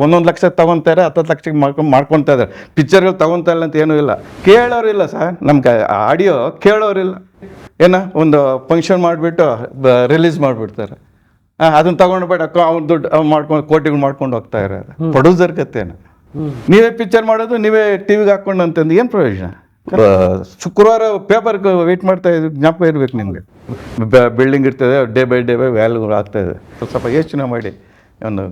1 ಲಕ್ಷ ತಗೊತಾರೆ, 10 ಲಕ್ಷಕ್ಕೆ ಮಾಡ್ಕೊತಾ ಇದ್ದಾರೆ. ಪಿಕ್ಚರ್ಗಳು ತಗೊತಾ ಇಲ್ಲ ಅಂತ ಏನೂ ಇಲ್ಲ. ಕೇಳೋರಿಲ್ಲ ಸರ್, ನಮ್ಗೆ ಆಡಿಯೋ ಕೇಳೋರಿಲ್ಲ. ಒಂದು ಫಂಕ್ಷನ್ ಮಾಡಿಬಿಟ್ಟು ರಿಲೀಸ್ ಮಾಡಿಬಿಡ್ತಾರೆ. ಅದನ್ನ ತಗೊಂಡ್ಬೇಡ ಅವ್ನು ದುಡ್ಡು ಮಾಡ್ಕೊಂಡು ಕೋಟಿಗಳು ಮಾಡ್ಕೊಂಡು ಹೋಗ್ತಾ ಇರೋದು. ಪ್ರೊಡ್ಯೂಸರ್ ಕತ್ತೇನು? ನೀವೇ ಪಿಕ್ಚರ್ ಮಾಡೋದು, ನೀವೇ ಟಿವಿಗೆ ಹಾಕ್ಕೊಂಡು ಅಂತಂದು ಏನು ಪ್ರಯೋಜನ? ಶುಕ್ರವಾರ ಪೇಪರ್ಗೆ ವೆಯ್ಟ್ ಮಾಡ್ತಾ ಇದ್ದೀವಿ, ಜ್ಞಾಪಕ ಇರ್ಬೇಕು ನಿಮಗೆ. ಬಿಲ್ಡಿಂಗ್ ಇರ್ತದೆ, ಡೇ ಬೈ ವ್ಯಾಲ್ಯೂಗಳು ಆಗ್ತಾಯಿದೆ. ಸ್ವಲ್ಪ ಯೋಚನೆ ಮಾಡಿ ಒಂದು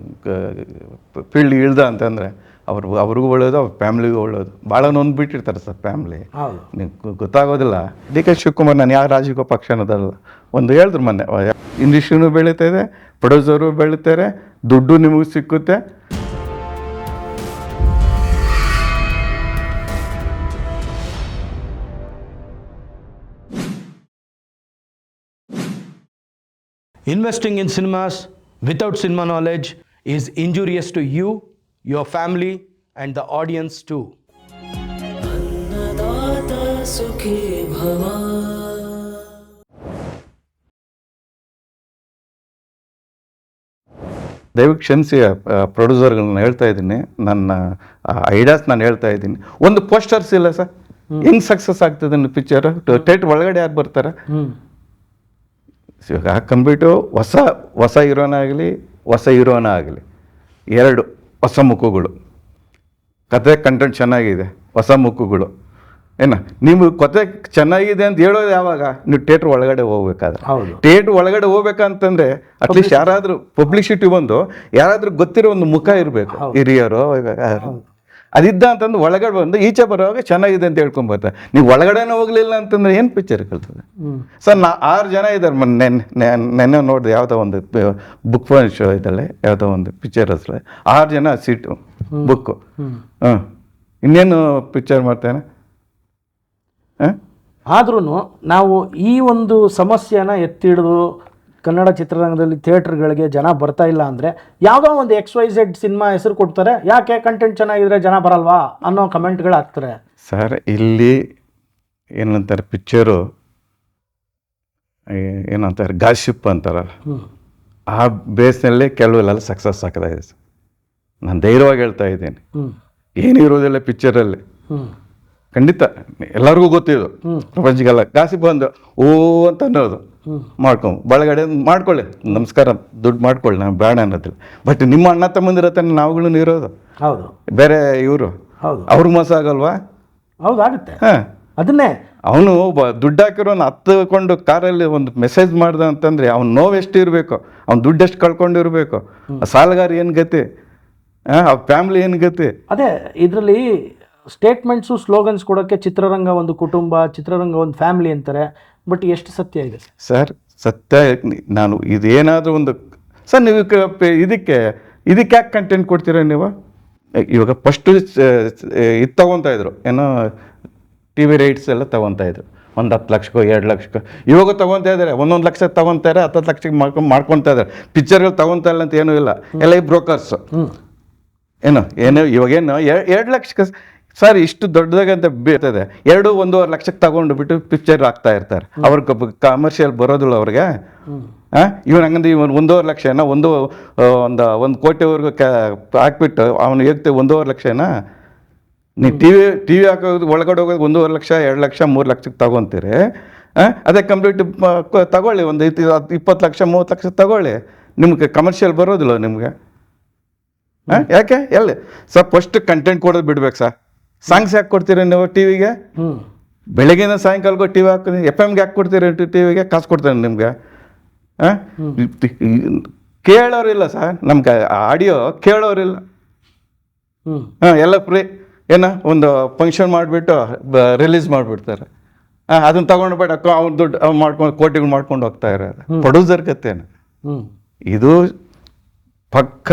ಫೀಲ್ಡ್ ಇಳ್ದ ಅಂತಂದರೆ ಅವ್ರಿಗೂ ಒಳ್ಳೇದು, ಅವ್ರ ಫ್ಯಾಮ್ಲಿಗೂ ಒಳ್ಳೇದು. ಭಾಳ ನೊಂದ್ಬಿಟ್ಟಿರ್ತಾರೆ ಸರ್ ಫ್ಯಾಮ್ಲಿ, ನೀವು ಗೊತ್ತಾಗೋದಿಲ್ಲ. ಡಿ ಕೆ ಶಿವಕುಮಾರ್ ನಾನು ಯಾವ ರಾಜಕೀಯ ಪಕ್ಷ ಅನ್ನೋದಲ್ಲ, ಒಂದು ಹೇಳಿದ್ರು ಮೊನ್ನೆ, ಇಂಡಸ್ಟ್ರಿನೂ ಬೆಳೀತಾ ಇದೆ, ಪ್ರೊಡ್ಯೂಸರು ಬೆಳೀತಾರೆ, ದುಡ್ಡು ನಿಮಗೆ ಸಿಕ್ಕುತ್ತೆ. Investing in cinemas without cinema knowledge is injurious to you, your family, and the audience too. Annadata sukhi bhava. ದಯವಿಟ್ಟು ಕ್ಷಮಿಸಿ ಪ್ರೊಡ್ಯೂಸರ್ಗಳನ್ನ ಹೇಳ್ತಾ ಇದ್ದೀನಿ, ನನ್ನ ಐಡಿಯಾಸ್ ನಾನು ಹೇಳ್ತಾ ಇದ್ದೀನಿ. ಒಂದು ಪೋಸ್ಟರ್ಸ್ ಇಲ್ಲ ಸರ್, ಹೆಂಗೆ ಸಕ್ಸಸ್ ಆಗ್ತದೆ ಪಿಕ್ಚರ್? ಥಿಯೇಟ್ರ್ ಒಳಗಡೆ ಯಾರು ಬರ್ತಾರೆ? ಇವಾಗ ಕಂಪ್ಲೀಟು ಹೊಸ ಹೀರೋನ ಆಗಲಿ ಎರಡು ಹೊಸ ಮುಖಗಳು, ಕತೆ ಕಂಟೆಂಟ್ ಚೆನ್ನಾಗಿದೆ, ಹೊಸ ಮುಖಗಳು. ನೀವು ಕತೆ ಚೆನ್ನಾಗಿದೆ ಅಂತ ಹೇಳೋದು ಯಾವಾಗ? ನೀವು ಥಿಯೇಟ್ರ್ ಒಳಗಡೆ ಹೋಗ್ಬೇಕಾದ್ರೆ. ಥಿಯೇಟ್ರ್ ಒಳಗಡೆ ಹೋಗ್ಬೇಕಂತಂದ್ರೆ ಅಟ್ಲೀಸ್ಟ್ ಯಾರಾದರೂ ಪಬ್ಲಿಸಿಟಿ ಬಂದು ಯಾರಾದರೂ ಗೊತ್ತಿರೋ ಒಂದು ಮುಖ ಇರಬೇಕು, ಹಿರಿಯರು. ಅದಿದ್ದ ಅಂತಂದು ಒಳಗಡೆ ಬಂದು ಈಚೆ ಬರುವಾಗ ಚೆನ್ನಾಗಿದೆ ಅಂತ ಹೇಳ್ಕೊಂಬರ್ತಾರೆ. ನೀವು ಒಳಗಡೆನೇ ಹೋಗ್ಲಿಲ್ಲ ಅಂತಂದ್ರೆ ಏನು ಪಿಕ್ಚರ್ ಕಲ್ತದೆ ಸರ್? 6 ಜನ ಇದ್ದಾರೆ. ನೆನ್ನೆ ನೋಡಿದೆ, ಯಾವುದೋ ಒಂದು ಬುಕ್ ಶೋ ಇದಲ್ಲೇ ಯಾವುದೋ ಒಂದು ಪಿಕ್ಚರ್ ಹೆಸರು, 6 ಜನ ಸೀಟು ಬುಕ್ಕು. ಇನ್ನೇನು ಪಿಕ್ಚರ್ ಮಾಡ್ತೇನೆ. ಆದ್ರೂ ನಾವು ಈ ಒಂದು ಸಮಸ್ಯೆನ ಎತ್ತಿಡಿದು ಕನ್ನಡ ಚಿತ್ರರಂಗದಲ್ಲಿ ಥಿಯೇಟ್ರ್ಗಳಿಗೆ ಜನ ಬರ್ತಾ ಇಲ್ಲ ಅಂದರೆ, ಯಾವುದೋ ಒಂದು XYZ ಸಿನಿಮಾ ಹೆಸರು ಕೊಡ್ತಾರೆ, ಯಾಕೆ ಕಂಟೆಂಟ್ ಚೆನ್ನಾಗಿದ್ರೆ ಜನ ಬರಲ್ವಾ ಅನ್ನೋ ಕಮೆಂಟ್ಗಳು ಹಾಕ್ತಾರೆ ಸರ್. ಇಲ್ಲಿ ಏನಂತಾರೆ, ಪಿಕ್ಚರು ಏನಂತಾರೆ, ಗಾಸಿಪ್ ಅಂತಾರಲ್ಲ, ಆ ಬೇಸ್ನಲ್ಲೇ ಕೆಲವೆಲ್ಲ ಸಕ್ಸಸ್ ಆಗ್ತಾ ಇದೆ ಸರ್. ನಾನು ಧೈರ್ಯವಾಗಿ ಹೇಳ್ತಾ ಇದ್ದೀನಿ, ಏನಿರೋದಿಲ್ಲ ಪಿಕ್ಚರಲ್ಲಿ. ಖಂಡಿತ ಎಲ್ಲರಿಗೂ ಗೊತ್ತಿದ್ದು, ಪ್ರಪಂಚಕ್ಕೆಲ್ಲ ಗಾಸಿಪ್ ಬಂದು ಓ ಅಂತ ಅನ್ನೋದು ಬಳಗಡೆ ಮಾಡ್ಕೊಳ್ಳಿ, ನಮಸ್ಕಾರ, ದುಡ್ಡು ಮಾಡ್ಕೊಳ್ಳಿ, ನಾವು ಬೇಡ ಅನ್ನೋದಿಲ್ಲ. ಬಟ್ ನಿಮ್ಮ ಅಣ್ಣ ತಮ್ಮಂದಿರತ್ತೆ ನಾವುಗಳು ಇರೋದು. ಹೌದು, ಬೇರೆ ಇವರು ಅವ್ರಿಗೆ ಮೋಸ ಆಗಲ್ವಾ? ಹೌದಾಗುತ್ತೆ. ಅದನ್ನೇ ಅವನು ದುಡ್ಡು ಹಾಕಿರೋ ಹತ್ತುಕೊಂಡು ಕಾರಲ್ಲಿ ಒಂದು ಮೆಸೇಜ್ ಮಾಡ್ದ ಅಂತಂದರೆ ಅವ್ನು ನೋವು ಎಷ್ಟು ಇರಬೇಕು, ಅವ್ನು ದುಡ್ಡು ಎಷ್ಟು ಕಳ್ಕೊಂಡಿರ್ಬೇಕು, ಸಾಲಗಾರ ಏನು ಗತಿ, ಆ ಫ್ಯಾಮ್ಲಿ ಏನು ಗತಿ. ಅದೇ ಇದರಲ್ಲಿ ಸ್ಟೇಟ್ಮೆಂಟ್ಸು ಸ್ಲೋಗನ್ಸ್ ಕೊಡೋಕ್ಕೆ ಚಿತ್ರರಂಗ ಒಂದು ಕುಟುಂಬ, ಚಿತ್ರರಂಗ ಒಂದು ಫ್ಯಾಮಿಲಿ ಅಂತಾರೆ. ಬಟ್ ಎಷ್ಟು ಸತ್ಯ ಇದೆ ಸರ್? ಸತ್ಯ. ನಾನು ಇದೇನಾದರೂ ಒಂದು ಸರ್, ನೀವು ಇದಕ್ಕೆ ಯಾಕೆ ಕಂಟೆಂಟ್ ಕೊಡ್ತೀರ ನೀವು? ಇವಾಗ ಫಸ್ಟು ಇದು ತೊಗೊತಾಯಿದ್ರು, ಏನೋ TV ರೈಟ್ಸ್ ಎಲ್ಲ ತೊಗೊತಾಯಿದ್ರು, ಒಂದು 10 ಲಕ್ಷಕ್ಕೋ 2 ಲಕ್ಷಕ್ಕೋ. ಇವಾಗ ತೊಗೊತಾ ಇದ್ದಾರೆ, 1 ಲಕ್ಷ ತೊಗೊತಾರೆ, 10 ಲಕ್ಷಕ್ಕೆ ಮಾಡ್ಕೊತಾ ಇದ್ದಾರೆ. ಪಿಕ್ಚರ್ಗಳು ತೊಗೊತಾ ಇಲ್ಲ ಅಂತ ಏನೂ ಇಲ್ಲ, ಎಲ್ಲ ಈ ಬ್ರೋಕರ್ಸು. ಏನು ಇವಾಗೇನು 2 ಲಕ್ಷಕ್ಕೆ ಸರ್, ಇಷ್ಟು ದೊಡ್ಡದಾಗಂತ ಬೀಳ್ತದೆ. 1-1.5 ಲಕ್ಷಕ್ಕೆ ತಗೊಂಡು ಬಿಟ್ಟು ಪಿಕ್ಚರ್ ಹಾಕ್ತಾ ಇರ್ತಾರೆ. ಅವ್ರಿಗೆ ಕಮರ್ಷಿಯಲ್ ಬರೋದಿಲ್ಲ ಅವ್ರಿಗೆ. ಇವನು ಹಂಗಂದ್ರೆ ಇವನು 1.5 ಲಕ್ಷನ ಒಂದು ಕೋಟಿವರೆಗೂ ಹಾಕ್ಬಿಟ್ಟು ಅವನು ಹೇಳ್ತೇವೆ 1.5 ಲಕ್ಷನ. ನೀವು ಟಿವಿ ಹಾಕೋದು ಒಳಗಡೆ ಹೋಗೋದು 1.5 ಲಕ್ಷ, 2 ಲಕ್ಷ, 3 ಲಕ್ಷಕ್ಕೆ ತಗೊತೀರಿ. ಅದೇ ಕಂಪ್ಲೀಟ್ ತಗೊಳ್ಳಿ, ಒಂದು 20 ಲಕ್ಷ, 30 ಲಕ್ಷ ತಗೊಳ್ಳಿ, ನಿಮ್ಗೆ ಕಮರ್ಷಿಯಲ್ ಬರೋದಿಲ್ಲ ನಿಮಗೆ. ಯಾಕೆ? ಎಲ್ಲಿ ಸರ್, ಫಸ್ಟ್ ಕಂಟೆಂಟ್ ಕೊಡೋದು ಬಿಡ್ಬೇಕು ಸರ್. ಸಾಂಗ್ಸ್ ಯಾಕೆ ಕೊಡ್ತೀರಿ ನೀವು ಟಿವಿಗೆ? ಬೆಳಗ್ಗಿನ ಸಾಯಂಕಾಲಕ್ಕೂ ಟಿವಿ ಹಾಕ್ತೀನಿ. FM-ಗೆ ಯಾಕೆ ಕೊಡ್ತೀರಿ ಟಿವಿಗೆ? ಕಾಸು ಕೊಡ್ತಾನೆ ನಿಮ್ಗೆ. ಕೇಳೋರಿಲ್ಲ ಸರ್, ನಮ್ಗೆ ಆಡಿಯೋ ಕೇಳೋರಿಲ್ಲ. ಎಲ್ಲ ಫ್ರೀ, ಒಂದು ಫಂಕ್ಷನ್ ಮಾಡಿಬಿಟ್ಟು ರಿಲೀಸ್ ಮಾಡಿಬಿಡ್ತಾರೆ. ಅದನ್ನ ತಗೊಂಡ್ಬೇಡ ಅವ್ನು ದುಡ್ಡು ಮಾಡ್ಕೊಂಡು ಕೋಟಿಗಳು ಮಾಡ್ಕೊಂಡು ಹೋಗ್ತಾ ಇರೋದು. ಪ್ರೊಡ್ಯೂಸರ್ ಕತ್ತೇನು? ಇದು ಪಕ್ಕ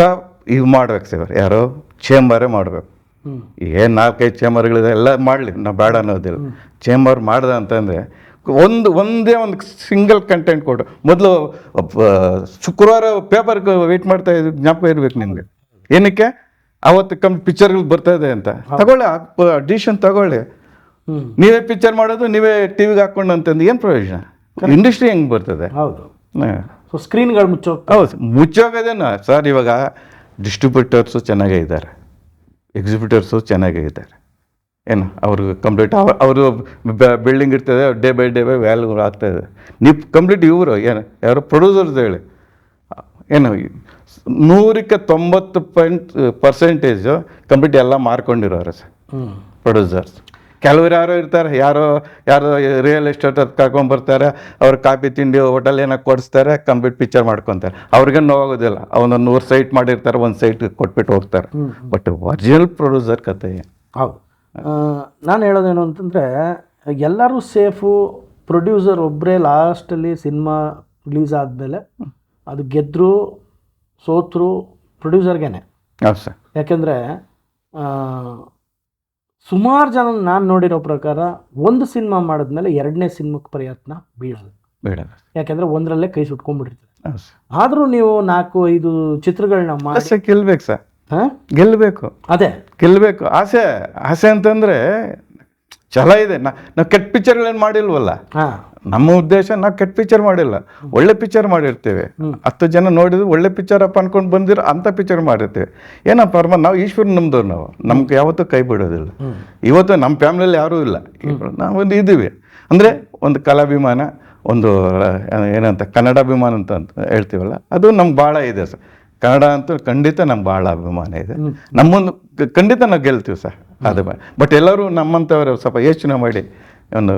ಇದು ಮಾಡ್ಬೇಕು ಸರ್. ಯಾರೋ ಚೇಂಬರೇ ಮಾಡಬೇಕು. ಏನು 4-5 ಚೇಂಬರ್ಗಳಿದೆ, ಎಲ್ಲ ಮಾಡಲಿ, ನಾವು ಬೇಡ ಅನ್ನೋದಿಲ್ಲ. ಚೇಂಬರ್ ಮಾಡ್ದೆ ಅಂತಂದರೆ ಒಂದೇ ಒಂದು ಸಿಂಗಲ್ ಕಂಟೆಂಟ್ ಕೊಡು. ಮೊದಲು ಶುಕ್ರವಾರ ಪೇಪರ್ಗೆ ವೆಯ್ಟ್ ಮಾಡ್ತಾ ಇದ್ದೀವಿ, ಜ್ಞಾಪಕ ಇರ್ಬೇಕು ನಿಮಗೆ. ಏನಕ್ಕೆ? ಅವತ್ತು ಪಿಕ್ಚರ್ಗಳು ಬರ್ತಾಯಿದೆ ಅಂತ ತಗೊಳ್ಳಿ, ಡಿಸಿಷನ್ ತಗೊಳ್ಳಿ. ನೀವೇ ಪಿಕ್ಚರ್ ಮಾಡೋದು, ನೀವೇ ಟಿವಿಗೆ ಹಾಕ್ಕೊಂಡು ಅಂತಂದು ಏನು ಪ್ರಯೋಜನ? ಇಂಡಸ್ಟ್ರಿ ಹೆಂಗೆ ಬರ್ತದೆ? ಹೌದು, ಸ್ಕ್ರೀನ್ಗಳು ಹೌದು, ಮುಚ್ಚೋಗೋದೇನು ಸರ್. ಇವಾಗ ಡಿಸ್ಟ್ರಿಬ್ಯೂಟರ್ಸು ಚೆನ್ನಾಗೇ ಇದ್ದಾರೆ, ಎಕ್ಸಿಬ್ಯೂಟರ್ಸು ಚೆನ್ನಾಗೇ ಇದ್ದಾರೆ. ಏನು ಅವ್ರಿಗೆ ಕಂಪ್ಲೀಟ್ ಅವರು ಬಿಲ್ಡಿಂಗ್ ಇರ್ತದೆ, ಡೇ ಬೈ ವ್ಯಾಲ್ಯೂ ಆಗ್ತಾಯಿದೆ. ನೀವು ಕಂಪ್ಲೀಟ್ ಇವರು ಏನು ಯಾರು ಪ್ರೊಡ್ಯೂಸರ್ಸ್ ಹೇಳಿ ಏನು 190% ಕಂಪ್ಲೀಟ್ ಎಲ್ಲ ಮಾರ್ಕೊಂಡಿರೋರು ಸರ್ ಪ್ರೊಡ್ಯೂಸರ್ಸ್. ಕೆಲವ್ರು ಯಾರೋ ಇರ್ತಾರೆ, ಯಾರೋ ರಿಯಲ್ ಎಸ್ಟೇಟ್ ಅದು ಕರ್ಕೊಂಬರ್ತಾರೆ, ಅವ್ರು ಕಾಫಿ ತಿಂಡಿ ಹೋಟೆಲ್ ಏನೋ ಕೊಡಿಸ್ತಾರೆ, ಕಂಪ್ಲೀಟ್ ಪಿಕ್ಚರ್ ಮಾಡ್ಕೊತಾರೆ. ಅವ್ರಿಗೆ ನೋವಾಗೋದಿಲ್ಲ, ಅವನೊಂದು 100 ಸೈಟ್ ಮಾಡಿರ್ತಾರೆ, ಒಂದು ಸೈಟ್ ಕೊಟ್ಬಿಟ್ಟು ಹೋಗ್ತಾರೆ. ಬಟ್ ಒರಿಜಿನಲ್ ಪ್ರೊಡ್ಯೂಸರ್ ಕತೆ ಹೌದು. ನಾನು ಹೇಳೋದೇನು ಅಂತಂದರೆ ಎಲ್ಲರೂ ಸೇಫು, ಪ್ರೊಡ್ಯೂಸರ್ ಒಬ್ಬರೇ ಲಾಸ್ಟಲ್ಲಿ ಸಿನಿಮಾ ರಿಲೀಸ್ ಆದಮೇಲೆ ಅದು ಗೆದ್ದರು ಸೋತರು ಪ್ರೊಡ್ಯೂಸರ್ಗೇನೆ. ಹೌದು ಸರ್. ಯಾಕೆಂದರೆ ಸುಮಾರು ಜನ ನಾನು ನೋಡಿರೋ ಪ್ರಕಾರ ಒಂದು ಸಿನಿಮಾ ಮಾಡಿದ್ಮೇಲೆ ಎರಡನೇ ಸಿನಿಮಾಕ್ಕೆ ಪ್ರಯತ್ನ ಬೀಳಲ್ಲ. ಯಾಕೆಂದರೆ ಒಂದರಲ್ಲೇ ಕೈ ಸುಟ್ಕೊಂಡ್ಬಿಟ್ಟಿರ್ತದೆ. ಆದರೂ ನೀವು 4-5 ಚಿತ್ರಗಳನ್ನ ಮಾಡಿ ಗೆಲ್ಬೇಕು ಸರ್. ಗೆಲ್ಲಬೇಕು, ಅದೇ ಗೆಲ್ಲಬೇಕು. ಆಸೆ ಅಂತಂದರೆ ಛಲ ಇದೆ. ನಾವು ಕೆಟ್ಟ ಪಿಕ್ಚರ್ಗಳೇನು ಮಾಡಿಲ್ವಲ್ಲ. ನಮ್ಮ ಉದ್ದೇಶ ನಾವು ಕೆಟ್ಟ ಪಿಕ್ಚರ್ ಮಾಡಿಲ್ಲ, ಒಳ್ಳೆ ಪಿಕ್ಚರ್ ಮಾಡಿರ್ತೇವೆ. 10 ಜನ ನೋಡಿದ್ರು ಒಳ್ಳೆ ಪಿಕ್ಚರ್ ಅಪ್ಪ ಅನ್ಕೊಂಡು ಬಂದಿರೋ ಅಂಥ ಪಿಕ್ಚರ್ ಮಾಡಿರ್ತೇವೆ. ಏನಪ್ಪ ನಾವು ಈಶ್ವರ ನಮ್ದವ್ರು, ನಮ್ಗೆ ಯಾವತ್ತೂ ಕೈ ಬಿಡೋದಿಲ್ಲ. ಇವತ್ತು ನಮ್ಮ ಫ್ಯಾಮಿಲಿಯಲ್ಲಿ ಯಾರೂ ಇಲ್ಲ, ನಾವೊಂದು ಇದ್ದೀವಿ ಅಂದರೆ ಒಂದು ಕಲಾಭಿಮಾನ, ಒಂದು ಏನಂತ ಕನ್ನಡಾಭಿಮಾನ ಅಂತ ಹೇಳ್ತೀವಲ್ಲ, ಅದು ನಮ್ಗೆ ಭಾಳ ಇದೆ ಸರ್. ಕನ್ನಡ ಅಂತೂ ಖಂಡಿತ ನಮ್ಗೆ ಭಾಳ ಅಭಿಮಾನ ಇದೆ. ನಮ್ಮೊಂದು ಖಂಡಿತ ನಾವು ಗೆಲ್ತೀವಿ ಸರ್. ಅದು ಬಟ್ ಎಲ್ಲರೂ ನಮ್ಮಂಥವ್ರು ಸ್ವಲ್ಪ ಯೋಚನೆ ಮಾಡಿ ಒಂದು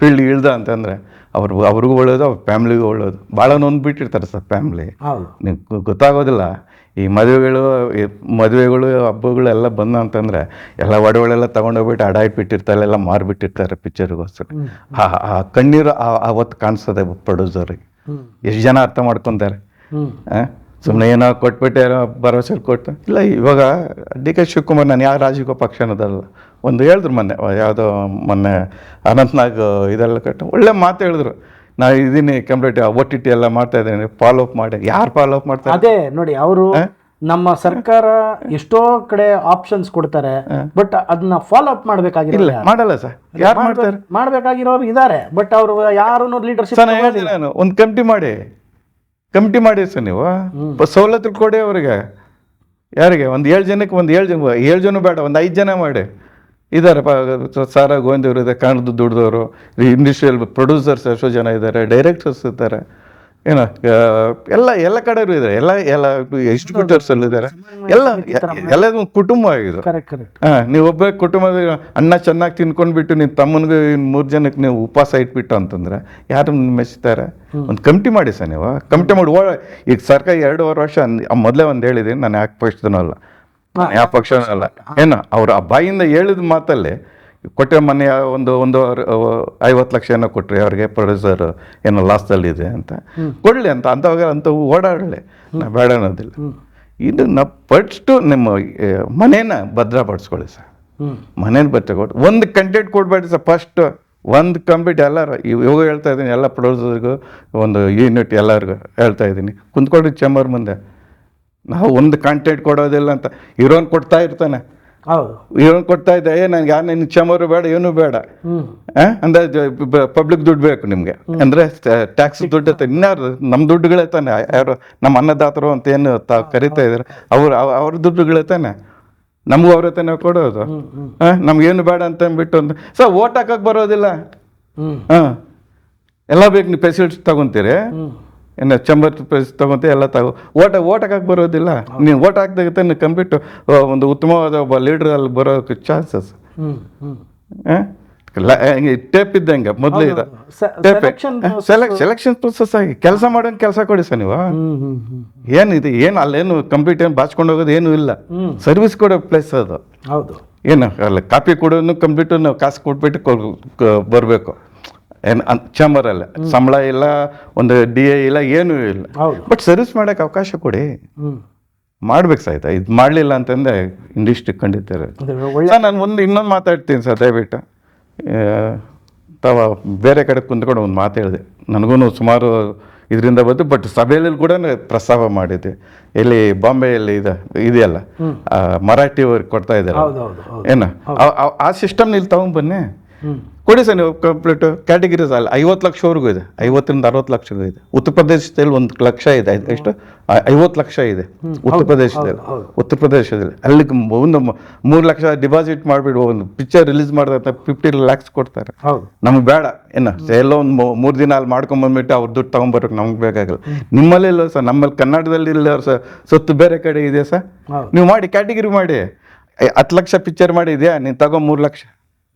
ಫೀಲ್ಡ್ ಇಳ್ದ ಅಂತಂದರೆ ಅವ್ರಿಗೂ ಒಳ್ಳೇದು, ಅವ್ರ ಫ್ಯಾಮ್ಲಿಗೂ ಒಳ್ಳೇದು. ಭಾಳ ನೊಂದ್ಬಿಟ್ಟಿರ್ತಾರೆ ಸರ್ ಫ್ಯಾಮ್ಲಿ. ನೀವು ಗೊತ್ತಾಗೋದಿಲ್ಲ. ಈ ಮದುವೆಗಳು ಹಬ್ಬಗಳು ಎಲ್ಲ ಬಂದ ಅಂತಂದರೆ ಎಲ್ಲ ಒಡವೆಳೆಲ್ಲ ತೊಗೊಂಡೋಗ್ಬಿಟ್ಟು ಅಡ ಇಟ್ಬಿಟ್ಟಿರ್ತಾರೆ, ಎಲ್ಲ ಮಾರಿಬಿಟ್ಟಿರ್ತಾರೆ ಪಿಕ್ಚರ್ಗೋಸ್ಕರ. ಆ ಕಣ್ಣೀರು ಅವತ್ತು ಕಾಣಿಸ್ತದೆ ಪ್ರೊಡ್ಯೂಸರಿಗೆ. ಎಷ್ಟು ಜನ ಅರ್ಥ ಮಾಡ್ಕೊತಾರೆ. ಸುಮ್ಮನೆ ಏನೋ ಕೊಟ್ಬಿಟ್ಟು ಏನೋ ಭರವಸೆ ಕೊಟ್ಟು ಇಲ್ಲ. ಇವಾಗ ಡಿ ಕೆ ಶಿವಕುಮಾರ್, ನಾನು ಯಾವ ರಾಜಕೀಯ ಪಕ್ಷನದಲ್ಲ, ಒಂದು ಹೇಳಿದ್ರು ಮೊನ್ನೆ ಅನಂತ್ನಾಗ್ ಇದೆಲ್ಲ ಕಟ್ಟು ಒಳ್ಳೆ ಮಾತು ಹೇಳಿದ್ರು. ನಾನು ಇದೀನಿ ಕಂಪ್ಲೀಟ್ OTT ಎಲ್ಲ ಮಾಡ್ತಾ ಇದ್ದೀನಿ, ಫಾಲೋ ಅಪ್ ಮಾಡಿ. ಯಾರು ಫಾಲೋ ಅಪ್ ಮಾಡ್ತಾರೆ? ಅದೇ ನೋಡಿ, ಅವರು ನಮ್ಮ ಸರ್ಕಾರ ಎಷ್ಟೋ ಕಡೆ ಆಪ್ಷನ್ಸ್ ಕೊಡ್ತಾರೆ, ಬಟ್ ಅದನ್ನ ಫಾಲೋ ಅಪ್ ಮಾಡಬೇಕಾಗಿಲ್ಲ. ಮಾಡಲ್ಲ ಸರ್. ಯಾರು ಮಾಡ್ತಾರೆ? ಮಾಡಬೇಕಾಗಿರೋರು ಇದ್ದಾರೆ, ಬಟ್ ಅವರು ಯಾರು ಲೀಡರ್ಶಿಪ್. ನಾನು ಒಂದು ಕಮಿಟಿ ಮಾಡಿ ಸರ್. ನೀವು ಸವಲತ್ತು ಕೊಡಿ ಅವರಿಗೆ. ಯಾರಿಗೆ? ಒಂದು 7 ಜನಕ್ಕೆ, 7 ಜನ ಬೇಡ, ಒಂದು 5 ಜನ ಮಾಡಿ. ಇದ್ದಾರೆ ಸಾರಾ ಗೋವಿಂದವರು ಇದೆ, ಕನ್ನಡದ ದುಡ್ದವರು, ಇಂಡಸ್ಟ್ರಿಯಲ್ ಪ್ರೊಡ್ಯೂಸರ್ಸ್ ಎಷ್ಟೋ ಜನ ಇದ್ದಾರೆ, ಡೈರೆಕ್ಟರ್ಸ್ ಇದ್ದಾರೆ, ಏನೋ ಎಲ್ಲ ಕಡೆಯವರು ಇದ್ದಾರೆ, ಎಲ್ಲ ಡಿಸ್ಟ್ರಿಬ್ಯೂಟರ್ಸ್ ಅಲ್ಲಿ ಇದ್ದಾರೆ. ಎಲ್ಲ ಕುಟುಂಬ ಆಗಿದೆ. ನೀವು ಒಬ್ಬ ಕುಟುಂಬದ ಅನ್ನ ಚೆನ್ನಾಗಿ ತಿನ್ಕೊಂಡ್ಬಿಟ್ಟು ನೀವು ತಮ್ಮನಿಗೆ 3 ಜನಕ್ಕೆ ನೀವು ಉಪವಾಸ ಇಟ್ಬಿಟ್ಟು ಅಂತಂದ್ರೆ ಯಾರು ಮೆಚ್ತಾರೆ? ಒಂದು ಕಮಿಟಿ ಮಾಡಿ ಸರ್. ನೀವು ಕಮಿಟಿ ಮಾಡಿ ಈಗ ಸರ್ಕಾರ 2.5 ವರ್ಷ ಮೊದಲೇ ಒಂದು ಹೇಳಿದ್ದೀನಿ, ನಾನು ಯಾವ ಪಕ್ಷನೂ ಅಲ್ಲ. ಏನೋ ಅವ್ರು ಆ ಬಾಯಿಂದ ಹೇಳಿದ ಮಾತಲ್ಲಿ ಕೊಟ್ಟೆ. ಮೊನ್ನೆ ಒಂದು 50 ಲಕ್ಷ ಏನೋ ಕೊಟ್ರಿ ಅವ್ರಿಗೆ, ಪ್ರೊಡ್ಯೂಸರ್ ಏನೋ ಲಾಸ್ದಲ್ಲಿದೆ ಅಂತ ಕೊಡಲಿ ಅಂತ ಓಡಾಡಲಿ, ನಾ ಬೇಡ ಅನ್ನೋದಿಲ್ಲ. ಇದು ನಾವು ಫಸ್ಟು ನಿಮ್ಮ ಮನೇನ ಭದ್ರಪಡಿಸ್ಕೊಳ್ಳಿ ಸರ್. ಮನೇನ ಕೊಟ್ಟು ಒಂದು ಕಂಟೆಂಟ್ ಕೊಡಬೇಡಿ ಸರ್. ಫಸ್ಟ್ ಒಂದು ಕಂಪ್ಲೀಟ್ ಎಲ್ಲರೂ ಇವಾಗ ಹೇಳ್ತಾ ಇದ್ದೀನಿ, ಎಲ್ಲ ಪ್ರೊಡ್ಯೂಸರ್ಗೂ ಒಂದು ಯೂನಿಟ್ ಎಲ್ಲರಿಗೂ ಹೇಳ್ತಾ ಇದ್ದೀನಿ, ಕುಂತ್ಕೊಳ್ರಿ ಚೇಂಬರ್ ಮುಂದೆ. ನಾವು ಒಂದು ಕಂಟೆಂಟ್ ಕೊಡೋದಿಲ್ಲ ಅಂತ ಹೀರೋನ್ ಕೊಡ್ತಾ ಇರ್ತಾನೆ. ಹೀರೋನ್ ಕೊಡ್ತಾ ಇದ್ದೆ, ನನಗೆ ಯಾರು ನಿನ್ನ ಚೇಂಬರು ಬೇಡ, ಏನೂ ಬೇಡ ಅಂದ್ರೆ ಪಬ್ಲಿಕ್ ದುಡ್ಡು ಬೇಕು ನಿಮಗೆ ಅಂದರೆ ಟ್ಯಾಕ್ಸ್ ದುಡ್ಡು ಐತೆ. ಇನ್ಯಾರು ನಮ್ಮ ದುಡ್ಡುಗಳೇ ತಾನೆ, ಯಾರು ನಮ್ಮ ಅನ್ನದಾತರು ಅಂತ ಏನು ಕರಿತಾ ಇದ್ದಾರೆ, ಅವ್ರ ದುಡ್ಡುಗಳೇ ತಾನೆ, ನಮಗೂ ಅವ್ರ ತಾನೆ ಕೊಡೋದು. ನಮ್ಗೇನು ಬೇಡ ಅಂತ ಅಂದ್ಬಿಟ್ಟು ಒಂದು ಸರ್ ಓಟ್ ಹಾಕಕ್ಕೆ ಬರೋದಿಲ್ಲ. ಎಲ್ಲ ಬೇಕು, ನೀವು ಫೆಸಿಲಿಟೀಸ್ ತಗೊತೀರಿ, ಏನು ಚಂಬರ್ ಪ್ರೈಸ್ ತೊಗೊತ ಎಲ್ಲ ಓಟ್ ಹಾಕಕ್ಕೆ ಬರೋದಿಲ್ಲ. ನೀವು ಓಟ್ ಹಾಕ್ದಾಗತ್ತೆ ನೀವು ಕಂಪ್ಲೀಟ್ ಒಂದು ಉತ್ತಮವಾದ ಒಬ್ಬ ಲೀಡರ್ ಅಲ್ಲಿ ಬರೋಕ್ಕೆ ಚಾನ್ಸಸ್. ಟೇಪ್ ಇದ್ದಂಗೆ ಮೊದಲೇ ಇದೆ ಟೇಪ್. ಸೆಲೆಕ್ಷನ್ ಪ್ರೊಸೆಸ್ ಆಗಿ ಕೆಲಸ ಮಾಡೋಂಗೆ ಕೆಲಸ ಕೊಡಿ ಸರ್. ನೀವು ಏನಿದೆ ಅಲ್ಲೇನು ಕಂಪ್ಲೀಟ್ ಏನು ಬಾಚ್ಕೊಂಡು ಹೋಗೋದು ಏನೂ ಇಲ್ಲ, ಸರ್ವಿಸ್ ಕೊಡೋ ಪ್ಲೇಸ್ ಅದು. ಹೌದು. ಏನು ಅಲ್ಲ ಕಾಪಿ ಕೊಡೋನು ಕಂಪ್ಲೀಟ್ ನಾವು ಕಾಸು ಕೊಟ್ಬಿಟ್ಟು ಬರಬೇಕು. ಚೇಂಬರಲ್ಲಿ ಸಂಬಳ ಇಲ್ಲ, ಒಂದು DA ಇಲ್ಲ, ಏನೂ ಇಲ್ಲ. ಬಟ್ ಸರ್ವಿಸ್ ಮಾಡೋಕ್ಕೆ ಅವಕಾಶ ಕೊಡಿ, ಮಾಡ್ಬೇಕು ಸರ್. ಆಯ್ತಾ? ಇದು ಮಾಡಲಿಲ್ಲ ಅಂತಂದರೆ ಇಂಡಸ್ಟ್ರಿ ಖಂಡಿತ ಸರ್. ನಾನು ಇನ್ನೊಂದು ಮಾತಾಡ್ತೀನಿ ಸರ್, ದಯವಿಟ್ಟು. ಬೇರೆ ಕಡೆ ಕುಂತ್ಕೊಂಡು ಒಂದು ಮಾತು ಹೇಳಿದೆ, ನನಗೂ ಸುಮಾರು ಇದರಿಂದ ಬಂದು, ಬಟ್ ಸಭೆಯಲ್ಲಿ ಕೂಡ ಪ್ರಸ್ತಾವ ಮಾಡಿದ್ದೆ. ಇಲ್ಲಿ ಬಾಂಬೆಯಲ್ಲಿ ಇದೆಯಲ್ಲ ಮರಾಠಿ ಅವ್ರಿಗೆ ಕೊಡ್ತಾ ಇದ್ದಾರೆ, ಏನು ಆ ಸಿಸ್ಟಮ್ ಇಲ್ಲಿ ತಗೊಂಡ್ಬನ್ನಿ, ಕೊಡಿ ಸರ್ ನೀವು ಕಂಪ್ಲೀಟ್ ಕ್ಯಾಟಗಿರೀಸ್ ಅಲ್ಲ 50 ಲಕ್ಷವರೆಗೂ ಇದೆ, 50ರಿಂದ 60 ಲಕ್ಷವರೆಗೂ ಇದೆ. ಉತ್ತರ ಪ್ರದೇಶದಲ್ಲಿ 1 ಲಕ್ಷ ಇದೆ, ಎಷ್ಟು 50 ಲಕ್ಷ ಇದೆ ಉತ್ತರ ಪ್ರದೇಶದಲ್ಲಿ. ಉತ್ತರ ಪ್ರದೇಶದಲ್ಲಿ ಅಲ್ಲಿ ಒಂದು 3 ಲಕ್ಷ ಡಿಪಾಸಿಟ್ ಮಾಡಿಬಿಡು, ಒಂದು ಪಿಕ್ಚರ್ ರಿಲೀಸ್ ಮಾಡಿದ್ರೆ 50 lakhs ಕೊಡ್ತಾರೆ. ನಮ್ಗೆ ಬೇಡ ಏನು, ಎಲ್ಲೋ ಒಂದು 3 ದಿನ ಅಲ್ಲಿ ಮಾಡ್ಕೊಂಬಂದ್ಬಿಟ್ಟು ಅವ್ರು ದುಡ್ಡು ತೊಗೊಂಬರೋಕೆ ನಮ್ಗೆ ಬೇಕಾಗಲ್ಲ. ನಿಮ್ಮಲ್ಲಿ ಇಲ್ಲ ಸರ್, ನಮ್ಮಲ್ಲಿ ಕನ್ನಡದಲ್ಲಿ ಇಲ್ಲ ಸರ್, ಸೊತ್ತು ಬೇರೆ ಕಡೆ ಇದೆ ಸರ್. ನೀವು ಮಾಡಿ ಕ್ಯಾಟಗಿರಿ ಮಾಡಿ, 10 ಲಕ್ಷ ಪಿಕ್ಚರ್ ಮಾಡಿದ್ಯಾ, ನೀನು ತಗೋ 3 ಲಕ್ಷ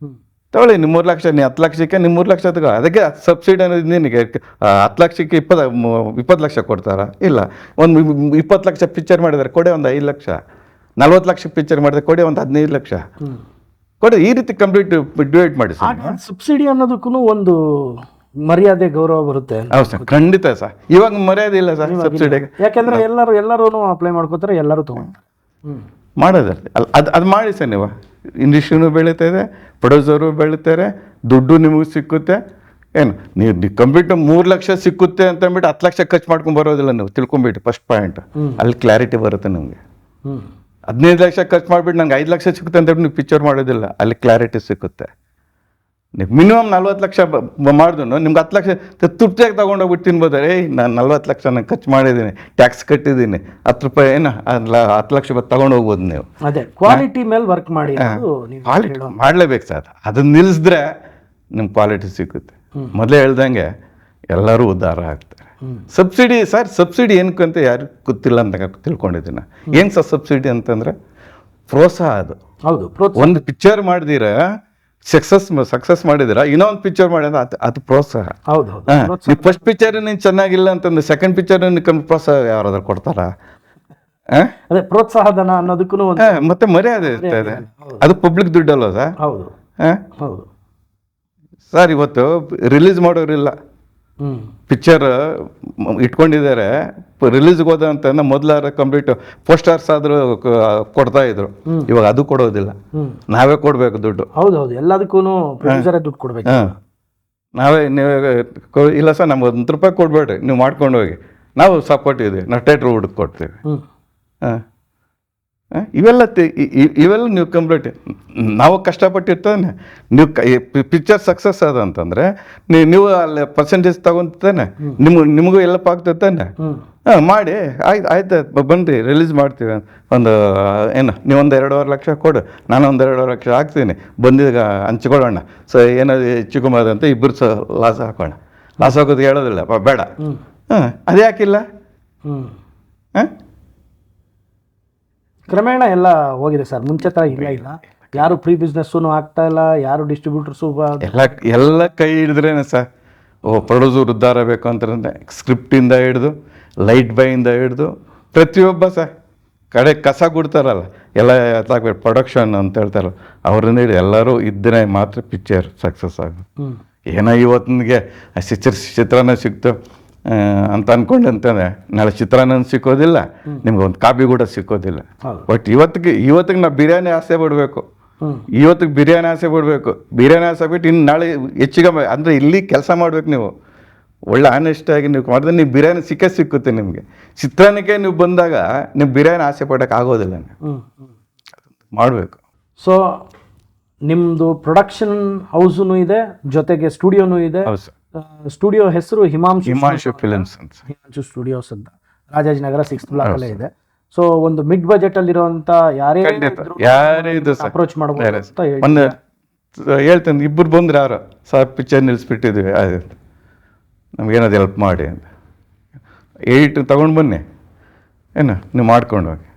ತಗೊಳ್ಳಿ. ನೀವು 3 ಲಕ್ಷ, ನೀವು 10 ಲಕ್ಷಕ್ಕೆ ನೀವು 3 ಲಕ್ಷ ತಗೋ. ಅದಕ್ಕೆ ಸಬ್ಸಿಡಿ ಅನ್ನೋದು ನಿನಗೆ 10 ಲಕ್ಷಕ್ಕೆ 20 ಲಕ್ಷ ಕೊಡ್ತಾರಾ? ಇಲ್ಲ. ಒಂದು 20 ಲಕ್ಷ ಪಿಕ್ಚರ್ ಮಾಡಿದರೆ ಕೊಡೆ ಒಂದು 5 ಲಕ್ಷ, 40 ಲಕ್ಷ ಪಿಕ್ಚರ್ ಮಾಡಿದ್ರೆ ಕೊಡೆ ಒಂದು 15 ಲಕ್ಷ ಕೊಡಿ. ಈ ರೀತಿ ಕಂಪ್ಲೀಟ್ ಡಿವೈಡ್ ಮಾಡಿ ಸರ್. ಸಬ್ಸಿಡಿ ಅನ್ನೋದಕ್ಕೂ ಒಂದು ಮರ್ಯಾದೆ ಗೌರವ ಬರುತ್ತೆ. ಹೌದು ಸರ್, ಖಂಡಿತ ಸರ್. ಇವಾಗ ಮರ್ಯಾದೆ ಇಲ್ಲ ಸರ್ ಸಬ್ಸಿಡಿಗೆ, ಯಾಕೆಂದ್ರೆ ಎಲ್ಲರೂ ಅಪ್ಲೈ ಮಾಡ್ಕೋತಾರೆ, ಎಲ್ಲರೂ ತಗೊಂಡು ಮಾಡೋದಲ್ಲ. ಅದು ಮಾಡಿ ಸರ್. ನೀವು ಇಂಡಸ್ಟ್ರಿನೂ ಬೆಳೀತಾ ಇದೆ, ಪ್ರೊಡ್ಯೂಸರು ಬೆಳೀತಾರೆ, ದುಡ್ಡು ನಿಮಗೆ ಸಿಕ್ಕುತ್ತೆ. ಏನು ನೀವು ಕಂಪ್ಲೀಟ್ 3 ಲಕ್ಷ ಸಿಕ್ಕುತ್ತೆ ಅಂತ ಅಂದ್ಬಿಟ್ಟು 10 ಲಕ್ಷ ಖರ್ಚು ಮಾಡ್ಕೊಂಡು ಬರೋದಿಲ್ಲ. ನೀವು ತಿಳ್ಕೊಂಬಿಟ್ಟು ಫಸ್ಟ್ ಪಾಯಿಂಟ್ ಅಲ್ಲಿ ಕ್ಲಾರಿಟಿ ಬರುತ್ತೆ ನಮಗೆ. 15 ಲಕ್ಷ ಖರ್ಚು ಮಾಡಿಬಿಟ್ಟು ನಂಗೆ 5 ಲಕ್ಷ ಸಿಗುತ್ತೆ ಅಂತ ನೀವು ಪಿಕ್ಚರ್ ಮಾಡೋದಿಲ್ಲ, ಅಲ್ಲಿ ಕ್ಲಾರಿಟಿ ಸಿಕ್ಕುತ್ತೆ. ನೀವು ಮಿನಿಮಮ್ 40 ಲಕ್ಷ ಮಾಡಿದ್ರು ನಿಮ್ಗೆ 10 ಲಕ್ಷ ತೃಪ್ತಿಯಾಗಿ ತೊಗೊಂಡೋಗ್ಬಿಟ್ಟು ತಿನ್ಬೋದಾರೆ. ನಾನು 40 ಲಕ್ಷ ನಾನು ಖರ್ಚು ಮಾಡಿದ್ದೀನಿ, ಟ್ಯಾಕ್ಸ್ ಕಟ್ಟಿದ್ದೀನಿ, 10 ರೂಪಾಯಿ ಏನು 10 ಲಕ್ಷ ತೊಗೊಂಡು ಹೋಗ್ಬೋದು ನೀವು. ಅದೇ ಕ್ವಾಲಿಟಿ ಮೇಲೆ ವರ್ಕ್ ಮಾಡಿ, ಕ್ವಾಲಿಟಿ ಮಾಡಲೇಬೇಕು ಸರ್. ಅದನ್ನ ನಿಲ್ಲಿಸಿದ್ರೆ ನಿಮ್ಗೆ ಕ್ವಾಲಿಟಿ ಸಿಗುತ್ತೆ. ಮೊದಲೇ ಹೇಳ್ದಂಗೆ ಎಲ್ಲರೂ ಉದ್ಧಾರ ಆಗ್ತಾರೆ. ಸಬ್ಸಿಡಿ ಸರ್, ಸಬ್ಸಿಡಿ ಏನಕ್ಕಂತ ಯಾರು ಗೊತ್ತಿಲ್ಲ ಅಂತ ತಿಳ್ಕೊಂಡಿದ್ದೀನಿ. ಏನು ಸರ್ ಸಬ್ಸಿಡಿ ಅಂತಂದರೆ ಪ್ರೋತ್ಸಾಹ. ಅದು ಹೌದು, ಒಂದು ಪಿಕ್ಚರ್ ಮಾಡಿದಿರ ಸಕ್ಸಸ್ ಮಾಡಿದಿರ, ಇನ್ನೊಂದು ಪಿಕ್ಚರ್ ಮಾಡಿದ್ರೆ ಅದು ಪ್ರೋತ್ಸಾಹ. ನೀವು ಫಸ್ಟ್ ಪಿಕ್ಚರ್ ನೀನು ಚೆನ್ನಾಗಿಲ್ಲ ಅಂತಂದ್ರೆ ಸೆಕೆಂಡ್ ಪಿಕ್ಚರ್ ಪ್ರೋತ್ಸಾಹ ಯಾರಾದ್ರೂ ಕೊಡ್ತಾರ? ಅದೇ ಪ್ರೋತ್ಸಾಹಧನ ಅನ್ನೋದಕ್ಕೂ ಮತ್ತೆ ಮರ್ಯಾದೆ ಇರ್ತದೆ. ಅದು ಪಬ್ಲಿಕ್ ದುಡ್ಡಲ್ವ ಸರ್? ಹೌದು ಹೌದು ಸರ್. ಇವತ್ತು ರಿಲೀಸ್ ಮಾಡೋರಿಲ್ಲ, ಪಿಕ್ಚರ್ ಇಟ್ಕೊಂಡಿದ್ದಾರೆ, ರಿಲೀಸ್ಗೆ ಹೋದ ಅಂತಂದ್ರೆ ಮೊದಲಾರ ಕಂಪ್ಲೀಟ್ ಪೋಸ್ಟರ್ಸ್ ಆದರೂ ಕೊಡ್ತಾ ಇದ್ರು. ಇವಾಗ ಅದು ಕೊಡೋದಿಲ್ಲ, ನಾವೇ ಕೊಡಬೇಕು ದುಡ್ಡು. ಹೌದೌದು, ಎಲ್ಲದಕ್ಕೂ ಪ್ರೊಡ್ಯೂಸರೇ ದುಡ್ಡು ಕೊಡ್ಬೇಕು. ನಾವೇ ಇಲ್ಲ ಸರ್ ನಮ್ಗೆ ₹1 ಕೊಡ್ಬೇಡ್ರಿ, ನೀವು ಮಾಡ್ಕೊಂಡು ಹೋಗಿ, ನಾವು ಸಪೋರ್ಟ್ ಇದೀವಿ, ನಾವು ಥಿಯೇಟ್ರ್ ಹುಡುಕ್ ಕೊಡ್ತೀವಿ. ಇವೆಲ್ಲ ನೀವು ಕಂಪ್ಲೀಟ್ ನಾವು ಕಷ್ಟಪಟ್ಟಿರ್ತಾನೆ. ನೀವು ಪಿಕ್ಚರ್ ಸಕ್ಸಸ್ ಅದ ಅಂತಂದರೆ ನೀವು ಅಲ್ಲಿ ಪರ್ಸೆಂಟೇಜ್ ತಗೊಂತಾನೆ, ನಿಮಗೂ ಎಲ್ಲಪ್ಪ ಆಗ್ತಾನೆ. ಮಾಡಿ ಆಯ್ತು ಬನ್ನಿರಿ ರಿಲೀಸ್ ಮಾಡ್ತೀವಿ. ಒಂದು ಏನು ನೀವು ಒಂದು 2.5 ಲಕ್ಷ ಕೊಡು, ನಾನು ಒಂದು 2.5 ಲಕ್ಷ ಹಾಕ್ತೀನಿ, ಬಂದಿದ್ದ ಹಂಚ್ಕೊಳ್ಳೋಣ. ಸೊ ಏನಾದ್ರು ಹೆಚ್ಚು ಅಂತ ಇಬ್ಬರು ಲಾಸ್ ಹಾಕೋಣ. ಲಾಸ್ ಹಾಕೋದು ಹೇಳೋದಿಲ್ಲ, ಬೇಡ. ಅದು ಯಾಕಿಲ್ಲ? ಕ್ರಮೇಣ ಎಲ್ಲ ಹೋಗಿದೆ ಸರ್, ಮುಂಚೆ ಥರ ಇಲ್ಲ. ಯಾರು ಪ್ರೀ ಬಿಸ್ನೆಸ್ಸೂ ಆಗ್ತಾ ಇಲ್ಲ, ಯಾರು ಡಿಸ್ಟ್ರಿಬ್ಯೂಟರ್ಸು ಎಲ್ಲ ಕೈ ಹಿಡಿದ್ರೇನೆ ಸರ್. ಪ್ರೊಡ್ಯೂಸರ್ ಉದ್ಧಾರ ಬೇಕು ಅಂತಂದರೆ ಸ್ಕ್ರಿಪ್ಟಿಂದ ಹಿಡಿದು ಲೈಟ್ ಬೈಯಿಂದ ಹಿಡಿದು ಪ್ರತಿಯೊಬ್ಬ ಸರ್ ಕಡೆ ಕಸ ಕೊಡ್ತಾರಲ್ಲ ಎಲ್ಲ ಪ್ರೊಡಕ್ಷನ್ ಅಂತ ಹೇಳ್ತಾರಲ್ಲ, ಅವ್ರನ್ನ ಹಿಡಿದು ಎಲ್ಲರೂ ಇದ್ದರೆ ಮಾತ್ರ ಪಿಕ್ಚರ್ ಸಕ್ಸಸ್ ಆಗೋದು. ಏನೋ ಇವತ್ತಿಗೆ ಚಿತ್ರಾನ್ನ ಸಿಕ್ತು ಅಂತ ಅಂದ್ಕೊಂಡು ಅಂತಂದರೆ ನಾಳೆ ಚಿತ್ರಾನ್ನ ಸಿಕ್ಕೋದಿಲ್ಲ, ನಿಮ್ಗೆ ಒಂದು ಕಾಪಿ ಕೂಡ ಸಿಕ್ಕೋದಿಲ್ಲ. ಬಟ್ ಇವತ್ತಿಗೆ ನಾವು ಬಿರಿಯಾನಿ ಆಸೆ ಬಿಡಬೇಕು, ಇವತ್ತಿಗೆ ಬಿರಿಯಾನಿ ಆಸೆ ಬಿಡಬೇಕು. ಬಿರಿಯಾನಿ ಆಸೆ ಬಿಟ್ಟು ಇನ್ನು ನಾಳೆ ಹೆಚ್ಚಿಗೆ ಅಂದರೆ ಇಲ್ಲಿ ಕೆಲಸ ಮಾಡಬೇಕು. ನೀವು ಒಳ್ಳೆ ಆನೆಸ್ಟಾಗಿ ನೀವು ಮಾಡಿದ್ರೆ ನೀವು ಬಿರಿಯಾನಿ ಸಿಕ್ಕುತ್ತೆ ನಿಮಗೆ. ಚಿತ್ರಾನ್ನಕ್ಕೆ ನೀವು ಬಂದಾಗ ನೀವು ಬಿರಿಯಾನಿ ಆಸೆ ಪಡೋಕೆ ಆಗೋದಿಲ್ಲ, ಮಾಡಬೇಕು. ಸೊ ನಿಮ್ಮದು ಪ್ರೊಡಕ್ಷನ್ ಹೌಸೂ ಇದೆ, ಜೊತೆಗೆ ಸ್ಟುಡಿಯೋನೂ ಇದೆ. ಸ್ಟುಡಿಯೋ ಹೆಸರು ಹಿಮಾಂಶು ಫಿಲ್ಮ್ಸ್ ಅಂತ, ಹಿಮಾಂಶು ಸ್ಟುಡಿಯೋಸ್ ಅಂತ ರಾಜಾಜಿನಗರ 6th ಬ್ಲಾಕ್ ಅಲ್ಲೇ ಇದೆ. ಸೊ ಒಂದು ಮಿಡ್ ಬಜೆಟ್ ಅಲ್ಲಿರುವಂತ ಯಾರೇ ಅಪ್ರೋಚ್ ಮಾಡಬಹುದು ಅಂತ ಹೇಳ್ತೇನೆ. ಇಬ್ಬರು ಬಂದ್ರೆ ಯಾರು ಸರ್ ಪಿಕ್ಚರ್ ನಿಲ್ಲಿಸ್ಬಿಟ್ಟಿದ್ವಿ, ನಮ್ಗೇನಾದ್ರು ಹೆಲ್ಪ್ ಮಾಡಿ ಅಂತ 8 ತಗೊಂಡು ಬನ್ನಿ, ಏನು ನೀವು ಮಾಡ್ಕೊಂಡು ಹೋಗಿ,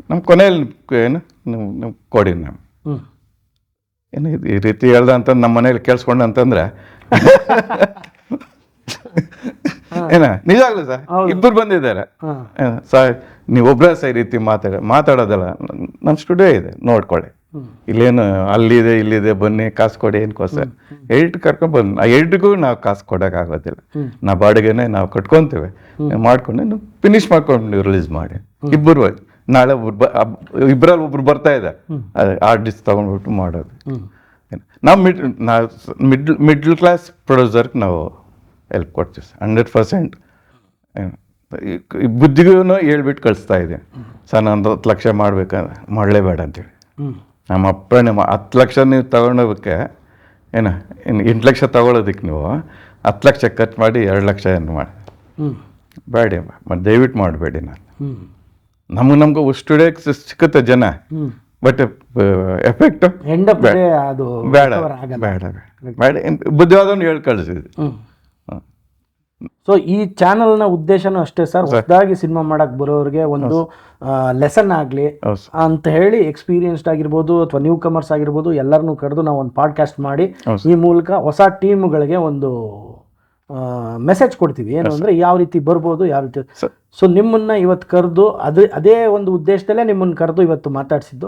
ನಮ್ಮ ಕೊನೆಯಲ್ಲಿ ಏನು ನೀವು ಕೊಡಿ. ನಾವು ಏನು ಈ ರೀತಿ ಹೇಳ್ದ ಅಂತ ನಮ್ಮ ಮನೇಲಿ ಕೇಳಿಸ್ಕೊಂಡ ಅಂತಂದ್ರೆ ಏನ ನಿಜಾಗ್ಲೂ ಸರ್ ಇಬ್ಬರು ಬಂದಿದ್ದಾರೆ ಸರ್, ನೀವು ಒಬ್ಬರೇ ಸಹ ಈ ರೀತಿ ಮಾತಾಡೋದಲ್ಲ. ನಮ್ಮ ಸ್ಟುಡಿಯೋ ಇದೆ ನೋಡ್ಕೊಳ್ಳಿ, ಇಲ್ಲೇನು ಅಲ್ಲಿದೆ ಇಲ್ಲಿದೆ ಬನ್ನಿ ಕಾಸು ಕೊಡಿ ಏನ್ಕೋಸ್ಕರ 8 ಕರ್ಕೊಂಡು ಬಂದು ಆ 8ಗೂ ನಾವು ಕಾಸು ಕೊಡೋಕ್ಕಾಗೋದಿಲ್ಲ. ನಾವು ಬಾಡಿಗೆನೆ ನಾವು ಕಟ್ಕೊತೀವಿ, ಮಾಡ್ಕೊಂಡು ನೀವು ಫಿನಿಶ್ ಮಾಡ್ಕೊಂಡು ನೀವು ರಿಲೀಸ್ ಮಾಡಿ. ಇಬ್ಬರು ನಾಳೆ ಇಬ್ಬರಲ್ಲಿ ಒಬ್ರು ಬರ್ತಾ ಇದೆ ಆರ್ಟಿಸ್ಟ್ ತಗೊಂಡ್ಬಿಟ್ಟು ಮಾಡೋದು. ನಾವು ಮಿಡ್ಲ್ ಕ್ಲಾಸ್ ಪ್ರೊಡ್ಯೂಸರ್ಗೆ ನಾವು ಹೆಲ್ಪ್ ಕೊಡ್ತೀವಿ 100%. ಬುದ್ಧಿಗೂ ಹೇಳ್ಬಿಟ್ಟು ಕಳಿಸ್ತಾ ಇದ್ದೀನಿ ಸರ್, ನಾನು 10 ಲಕ್ಷ ಮಾಡ್ಬೇಕಂದ್ರೆ ಮಾಡಲೇಬೇಡ ಅಂತೇಳಿ. ನಮ್ಮ ಅಪ್ಪ ನಿಮ್ಮ 10 ಲಕ್ಷ ನೀವು ತಗೊಂಡೋಗಕ್ಕೆ ಏನ ಇನ್ನು 8 ಲಕ್ಷ ತಗೊಳ್ಳೋದಕ್ಕೆ ನೀವು 10 ಲಕ್ಷ ಖರ್ಚು ಮಾಡಿ 2 ಲಕ್ಷ ಏನು ಮಾಡಿ ಬೇಡಿ ಮತ್ತು ದಯವಿಟ್ಟು ಮಾಡಬೇಡಿ. ನಾನು ನಮ್ಗೆ ಸ್ಟುಡಿಯೋಕ್ಕೆ ಸಿಕ್ಕುತ್ತೆ ಜನ, ಬಟ್ ಎಫೆಕ್ಟು ಅದು ಬೇಡ ಬೇಡ ಬೇಡ ಬುದ್ಧಿವಾದವನ್ನು ಹೇಳಿ ಕಳಿಸಿದ್ವಿ. ಸೊ ಈ ಚಾನಲ್ನ ಉದ್ದೇಶನೂ ಅಷ್ಟೇ ಸರ್, ಹೊಸದಾಗಿ ಸಿನಿಮಾ ಮಾಡಕ್ ಬರೋರಿಗೆ ಒಂದು ಲೆಸನ್ ಆಗಲಿ ಅಂತ ಹೇಳಿ ಎಕ್ಸ್ಪೀರಿಯನ್ಸ್ಡ್ ಆಗಿರ್ಬೋದು ಅಥವಾ ನ್ಯೂ ಕಮರ್ಸ್ ಆಗಿರ್ಬೋದು ಎಲ್ಲರನ್ನೂ ಕರೆದು ನಾವು ಒಂದು ಪಾಡ್ಕಾಸ್ಟ್ ಮಾಡಿ ಈ ಮೂಲಕ ಹೊಸ ಟೀಮ್ಗಳಿಗೆ ಒಂದು ಮೆಸೇಜ್ ಕೊಡ್ತೀವಿ. ಏನು ಅಂದರೆ ಯಾವ ರೀತಿ ಬರ್ಬೋದು, ಯಾವ ರೀತಿ. ಸೊ ನಿಮ್ಮನ್ನ ಇವತ್ತು ಕರೆದು ಅದೇ ಒಂದು ಉದ್ದೇಶದಲ್ಲೇ ನಿಮ್ಮನ್ನು ಕರೆದು ಇವತ್ತು ಮಾತಾಡಿಸಿದ್ದು.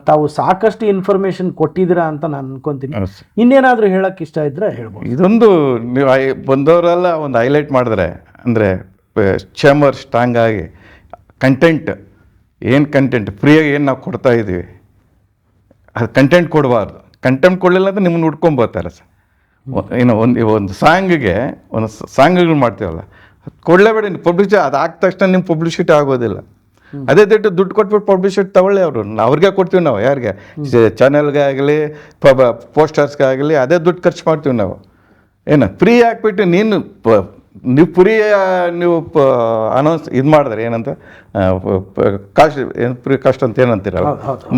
ತಾವು ಸಾಕಷ್ಟು ಇನ್ಫಾರ್ಮೇಶನ್ ಕೊಟ್ಟಿದ್ದೀರಾ ಅಂತ ನಾನು ಅನ್ಕೊಂತೀನಿ. ಇನ್ನೇನಾದರೂ ಹೇಳಕ್ಕೆ ಇಷ್ಟ ಇದ್ರೆ ಹೇಳ್ಬೋದು. ಇದೊಂದು ನೀವು ಬಂದವರೆಲ್ಲ ಒಂದು ಹೈಲೈಟ್ ಮಾಡಿದ್ರೆ ಅಂದರೆ ಚೇಂಬರ್ ಸ್ಟ್ರಾಂಗ್ ಆಗಿ ಕಂಟೆಂಟ್ ಫ್ರೀಯಾಗಿ ಏನು ನಾವು ಕೊಡ್ತಾ ಇದ್ದೀವಿ ಅದು ಕಂಟೆಂಟ್ ಕೊಡಬಾರ್ದು. ಕಂಟೆಂಟ್ ಕೊಡಲಿಲ್ಲ ಅಂದರೆ ನಿಮ್ಮನ್ನು ಹುಡ್ಕೊಂಬರ್ತಾರೆ ಸರ್. ಏನು ಒಂದು ಸಾಂಗ್ಗಳು ಮಾಡ್ತೀವಲ್ಲ, ಕೊಡಲೇಬೇಡಿ ಪಬ್ಲಿಸಿಟಿ. ಅದು ಆದ ತಕ್ಷಣ ನಿಮ್ಮ ಪಬ್ಲಿಸಿಟಿ ಆಗೋದಿಲ್ಲ. ಅದೇ ದುಡ್ಡು ಕೊಟ್ಬಿಟ್ಟು ಪಬ್ಲಿಸಿಟಿ ತಗೊಳ್ಳಿ, ಅವ್ರಿಗೆ ಕೊಡ್ತೀವಿ ನಾವು. ಯಾರಿಗೆ? ಚಾನೆಲ್ಗೆ ಆಗಲಿ ಪೋಸ್ಟರ್ಸ್ಗೆ ಆಗಲಿ ಅದೇ ದುಡ್ಡು ಖರ್ಚು ಮಾಡ್ತೀವಿ ನಾವು. ಏನು ಫ್ರೀ ಹಾಕ್ಬಿಟ್ಟು ನೀವು ಫ್ರೀ ನೀವು ಅನೌನ್ಸ್ ಇದು ಮಾಡಿದ್ರೆ ಏನಂತ ಕಾಸ್ಟ್ ಏನು ಫ್ರೀ ಕಾಸ್ಟ್ ಅಂತ ಏನಂತೀರಲ್ಲ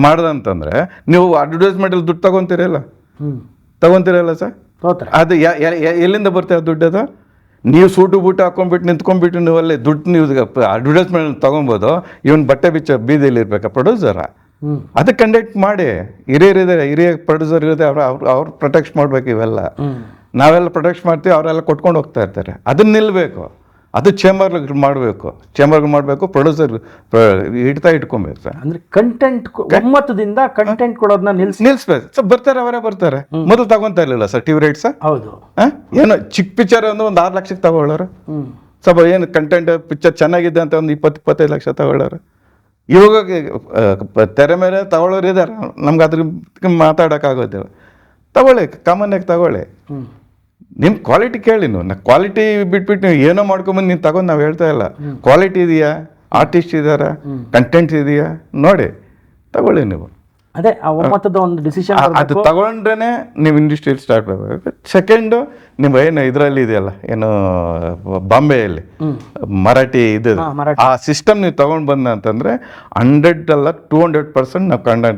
ಮಾಡ್ದಂತಂದರೆ ನೀವು ಅಡ್ವರ್ಟೈಸ್ಮೆಂಟಲ್ಲಿ ದುಡ್ಡು ತಗೊತೀರಲ್ಲ ಸರ್. ಅದು ಎಲ್ಲಿಂದ ಬರ್ತದೆ ದುಡ್ಡು? ಅದು ನೀವು ಸೂಟು ಬೂಟು ಹಾಕೊಂಡ್ಬಿಟ್ಟು ನಿಂತ್ಕೊಂಡ್ಬಿಟ್ಟು ನೀವು ಅಲ್ಲಿ ದುಡ್ಡು ನೀವು ಅಡ್ವರ್ಟೈಸ್ಮೆಂಟ್ ತೊಗೊಬೋದು. ಇವನ್ ಬಟ್ಟೆ ಬೀದಿಯಲ್ಲಿ ಇರ್ಬೇಕಾ ಪ್ರೊಡ್ಯೂಸರ? ಅದಕ್ಕೆ ಕಂಡಕ್ಟ್ ಮಾಡಿ. ಹಿರಿಯ ಪ್ರೊಡ್ಯೂಸರ್ ಇರೋದೇ ಅವ್ರು ಪ್ರೊಟೆಕ್ಟ್ ಮಾಡ್ಬೇಕು. ಇವೆಲ್ಲ ನಾವೆಲ್ಲ ಪ್ರೊಟೆಕ್ಟ್ ಮಾಡ್ತೀವಿ, ಅವರೆಲ್ಲ ಕೊಟ್ಕೊಂಡು ಹೋಗ್ತಾ ಇರ್ತಾರೆ. ಅದನ್ನ ನಿಲ್ಲಬೇಕು. ಅದು ಚೇಂಬರ್ಗೆ ಮಾಡಬೇಕು ಪ್ರೊಡ್ಯೂಸರ್ ಇಟ್ಕೊಬೇಕು ಸರ್. ಅಂದ್ರೆ ಕಂಟೆಂಟ್ ಒಮ್ಮತದಿಂದ ಕಂಟೆಂಟ್ ಕೊಡೋದನ್ನ ನಿಲ್ಸ್ಬೇಕು ಸರ್. ಅವರೇ ಬರ್ತಾರೆ. ಮೊದಲು ತಗೊಂತಾ ಇರಲಿಲ್ಲ ಸರ್ ಟಿವಿ ರೈಟ್ಸ್. ಹೌದು. ಏನೋ ಚಿಕ್ಕ ಪಿಕ್ಚರ್ ಒಂದು 6 ಲಕ್ಷಕ್ಕೆ ತಗೊಳ್ಳೋರು. ಸ್ವಲ್ಪ ಏನು ಕಂಟೆಂಟ್ ಪಿಕ್ಚರ್ ಚೆನ್ನಾಗಿದೆ ಅಂತ ಒಂದು 20-25 ಲಕ್ಷ ತಗೊಳ್ಳೋರು. ಇವಾಗ ತೆರೆ ಮೇಲೆ ತಗೊಳ್ಳೋರು ಇದ್ದಾರೆ. ನಮ್ಗೆ ಅದ್ರ ಮಾತಾಡೋಕ್ಕಾಗೋದಿಲ್ಲ. ತಗೊಳ್ಳಿ, ಕಾಮನ್ನಾಗಿ ತಗೊಳ್ಳಿ. ನಿಮ್ಮ ಕ್ವಾಲಿಟಿ ಕೇಳಿ. ನೀವು ಕ್ವಾಲಿಟಿ ಬಿಟ್ಬಿಟ್ಟು ನೀವು ಏನೋ ಮಾಡ್ಕೊಂಬಂದು ನೀನು ತಗೊಂಡು ನಾವು ಹೇಳ್ತಾ ಇಲ್ಲ. ಕ್ವಾಲಿಟಿ ಇದೆಯಾ, ಆರ್ಟಿಸ್ಟ್ ಇದ್ದಾರಾ, ಕಂಟೆಂಟ್ ಇದೆಯಾ ನೋಡಿ ತಗೊಳ್ಳಿ. ನೀವು ಅದೇ ಒಮ್ಮತದ ಒಂದು ಡಿಸಿಷನ್ ಅದು ತಗೊಂಡ್ರೆ ನೀವು ಇಂಡಸ್ಟ್ರಿಯಲ್ಲಿ ಸ್ಟಾರ್ಟ್ ಮಾಡಬೇಕು. ಸೆಕೆಂಡು ನಿಮ್ಮ ಏನು ಇದರಲ್ಲಿ ಇದೆಯಲ್ಲ, ಏನು ಬಾಂಬೆಯಲ್ಲಿ ಮರಾಠಿ ಇದು ಆ ಸಿಸ್ಟಮ್ ನೀವು ತೊಗೊಂಡು ಬಂದ ಅಂತಂದರೆ 100 ಅಲ್ಲ 200% ನಾವು ಕನ್ನಡ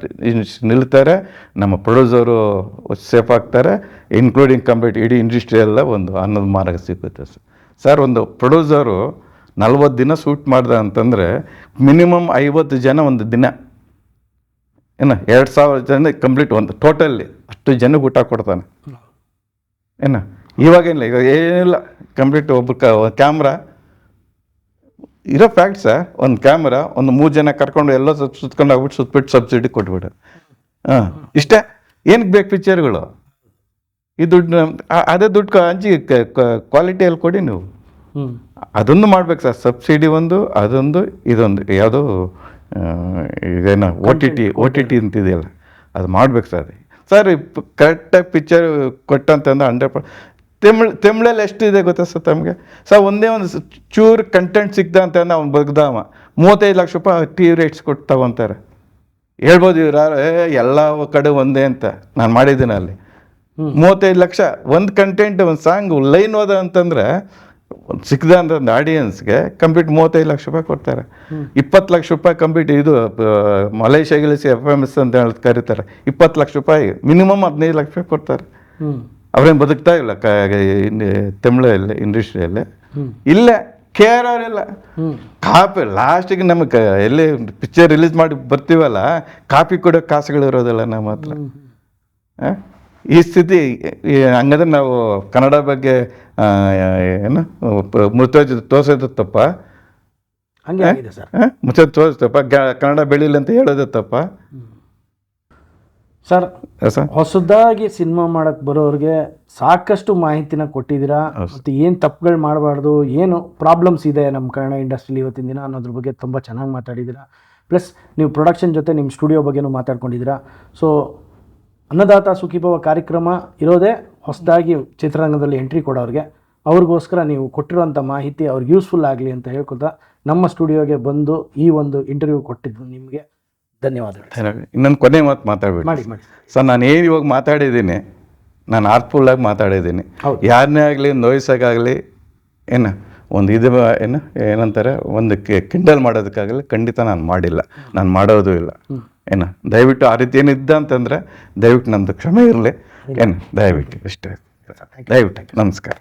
ನಿಲ್ತಾರೆ. ನಮ್ಮ ಪ್ರೊಡ್ಯೂಸರು ಸೇಫ್ ಆಗ್ತಾರೆ, ಇನ್ಕ್ಲೂಡಿಂಗ್ ಕಂಪ್ಲೀಟ್ ಇಡೀ ಇಂಡಸ್ಟ್ರಿ ಎಲ್ಲ ಒಂದು ಅನ್ನದ ಮಾರ್ಗ ಸಿಗುತ್ತೆ ಸರ್. ಒಂದು ಪ್ರೊಡ್ಯೂಸರು 40 ದಿನ ಶೂಟ್ ಮಾಡ್ದ ಅಂತಂದರೆ ಮಿನಿಮಮ್ 50 ಜನ ಒಂದು ದಿನ, ಏನು 2000 ಜನ ಕಂಪ್ಲೀಟ್ ಒಂದು ಟೋಟಲ್ಲಿ ಅಷ್ಟು ಜನಕ್ಕೆ ಊಟ ಕೊಡ್ತಾನೆ. ಏನು ಇವಾಗೇನಿಲ್ಲ, ಈಗ ಏನಿಲ್ಲ, ಕಂಪ್ಲೀಟ್ ಒಬ್ಬ ಕ್ಯಾಮ್ರಾ ಇರೋ ಫ್ಯಾಕ್ಟ್ ಸರ್. ಒಂದು ಕ್ಯಾಮ್ರಾ ಒಂದು 3 ಜನ ಕರ್ಕೊಂಡು ಎಲ್ಲ ಸುತ್ಕೊಂಡು ಹೋಗ್ಬಿಟ್ಟು ಸುತ್ತಬಿಟ್ಟು ಸಬ್ಸಿಡಿ ಕೊಟ್ಬಿಡು. ಇಷ್ಟೇ. ಏನಕ್ಕೆ ಬೇಕು ಪಿಕ್ಚರ್ಗಳು? ಈ ದುಡ್ಡು ಅದೇ ದುಡ್ಡು ಹಂಚಿ ಕ್ವಾಲಿಟಿಯಲ್ಲಿ ಕೊಡಿ ನೀವು. ಅದೊಂದು ಮಾಡ್ಬೇಕು ಸರ್. ಸಬ್ಸಿಡಿ ಒಂದು, ಅದೊಂದು, ಇದೊಂದು ಯಾವುದೋ ಇದೇನೋ ಓ ಟಿ ಟಿ ಅಂತಿದೆಯಲ್ಲ, ಅದು ಮಾಡ್ಬೇಕು ಸರ್. ಕರೆಕ್ಟಾಗಿ ಪಿಕ್ಚರ್ ಕೊಟ್ಟಂತಂದ್ರೆ 100%. ತಮಿಳಲ್ಲಿ ಎಷ್ಟಿದೆ ಗೊತ್ತಾ ಸರ್ ತಮಗೆ? ಸರ್ ಒಂದೇ ಒಂದು ಚೂರು ಕಂಟೆಂಟ್ ಸಿಗ್ದ ಅಂತಂದ್ರೆ ಅವ್ನು ಬಗ್ದಾವ 35 ಲಕ್ಷ ರೂಪಾಯಿ ಟಿ ರೇಟ್ಸ್ ಕೊಟ್ಟು ತಗೊತಾರೆ. ಹೇಳ್ಬೋದು ಇವ್ರು ಎಲ್ಲ ಕಡೆ ಒಂದೇ ಅಂತ. ನಾನು ಮಾಡಿದ್ದೀನಿ ಅಲ್ಲಿ 35 ಲಕ್ಷ ಒಂದು ಕಂಟೆಂಟ್, ಒಂದು ಸಾಂಗ್ ಲೈನ್ ಹೋದ ಅಂತಂದರೆ ಸಿಕ್ಕಿದ ಅಂತಂದು ಆಡಿಯನ್ಸ್ಗೆ ಕಂಪ್ಲೀಟ್ 35 ಲಕ್ಷ ರೂಪಾಯಿ ಕೊಡ್ತಾರೆ. 20 ಲಕ್ಷ ರೂಪಾಯಿ ಕಂಪ್ಲೀಟ್ ಇದು ಮಲೇಷ್ಯಾ ಗಿಳಿಸಿ FMS ಅಂತ ಹೇಳಿ ಕರೀತಾರೆ. 20 ಲಕ್ಷ ರೂಪಾಯಿ ಮಿನಿಮಮ್ 15 ಲಕ್ಷ ರೂಪಾಯಿ ಕೊಡ್ತಾರೆ. ಅವ್ರೇನು ಬದುಕ್ತಾ ಇಲ್ಲ ತಮಿಳಲ್ಲಿ ಇಂಡಸ್ಟ್ರಿಯಲ್ಲಿ. ಇಲ್ಲೇ ಕೇರ್ ಅವರೆಲ್ಲ ಕಾಪಿ ಲಾಸ್ಟಿಗೆ ನಮಗೆ ಎಲ್ಲಿ ಪಿಕ್ಚರ್ ರಿಲೀಸ್ ಮಾಡಿ ಬರ್ತೀವಲ್ಲ, ಕಾಪಿ ಕೊಡೋ ಕಾಸುಗಳಿರೋದಿಲ್ಲ ನಮ್ಮ ಹತ್ರ. ಈ ಸ್ಥಿತಿ ಹಂಗಂದ್ರೆ ನಾವು ಕನ್ನಡ ಬಗ್ಗೆ ಏನು ಮುಚ್ಚೋದು ತೋರಿಸೋದು ತಪ್ಪ? ಮುಚ್ಚೋದು ತೋರಿಸ್ ತಪ್ಪ? ಕನ್ನಡ ಬೆಳೀಲಿ ಅಂತ ಹೇಳೋದು ತಪ್ಪ ಸರ್? ಹೊಸದಾಗಿ ಸಿನಿಮಾ ಮಾಡಕ್ಕೆ ಬರೋರಿಗೆ ಸಾಕಷ್ಟು ಮಾಹಿತಿನ ಕೊಟ್ಟಿದ್ದೀರಾ. ಮತ್ತು ಏನು ತಪ್ಪುಗಳು ಮಾಡಬಾರ್ದು, ಏನು ಪ್ರಾಬ್ಲಮ್ಸ್ ಇದೆ ನಮ್ಮ ಕನ್ನಡ ಇಂಡಸ್ಟ್ರಿಲಿ ಇವತ್ತಿನ ದಿನ ಅನ್ನೋದ್ರ ಬಗ್ಗೆ ತುಂಬ ಚೆನ್ನಾಗಿ ಮಾತಾಡಿದ್ದೀರಾ. ಪ್ಲಸ್ ನೀವು ಪ್ರೊಡಕ್ಷನ್ ಜೊತೆ ನಿಮ್ಮ ಸ್ಟುಡಿಯೋ ಬಗ್ಗೆನೂ ಮಾತಾಡ್ಕೊಂಡಿದ್ದೀರಾ. ಸೊ ಅನ್ನದಾತ ಸುಖೀಭವ ಕಾರ್ಯಕ್ರಮ ಇರೋದೇ ಹೊಸದಾಗಿ ಚಿತ್ರರಂಗದಲ್ಲಿ ಎಂಟ್ರಿ ಕೊಡೋರಿಗೆ. ಅವ್ರಿಗೋಸ್ಕರ ನೀವು ಕೊಟ್ಟಿರುವಂಥ ಮಾಹಿತಿ ಅವ್ರಿಗೆ ಯೂಸ್ಫುಲ್ ಆಗಲಿ ಅಂತ ಹೇಳ್ಕೊತಾ ನಮ್ಮ ಸ್ಟುಡಿಯೋಗೆ ಬಂದು ಈ ಒಂದು ಇಂಟರ್ವ್ಯೂ ಕೊಟ್ಟಿದ್ದು ನಿಮಗೆ ಧನ್ಯವಾದಗಳು. ಇನ್ನೊಂದು ಕೊನೆ ಮಾತು ಮಾತಾಡ್ಬಿಡಿ ಮಾಡಿ. ಸರ್, ನಾನು ಏನು ಇವಾಗ ಮಾತಾಡಿದ್ದೀನಿ ನಾನು ಆರ್ಟ್ಫುಲ್ಲಾಗಿ ಮಾತಾಡಿದ್ದೀನಿ. ಹೌದು. ಯಾರನ್ನೇ ಆಗಲಿ ನೋಯಿಸೋಕ್ಕಾಗಲಿ ಏನು ಒಂದು ಏನಂತಾರೆ ಒಂದು ಕಿಂಡಲ್ ಮಾಡೋದಕ್ಕಾಗಲಿ ಖಂಡಿತ ನಾನು ಮಾಡಿಲ್ಲ, ನಾನು ಮಾಡೋದು ಇಲ್ಲ. ದಯವಿಟ್ಟು ಆ ರೀತಿ ಏನಿದ್ದ ಅಂತಂದರೆ ದಯವಿಟ್ಟು ನಮ್ಮದು ಕ್ಷಮೆ ಇರಲಿ. ದಯವಿಟ್ಟು ಇಷ್ಟೇ. ದಯವಿಟ್ಟು ನಮಸ್ಕಾರ.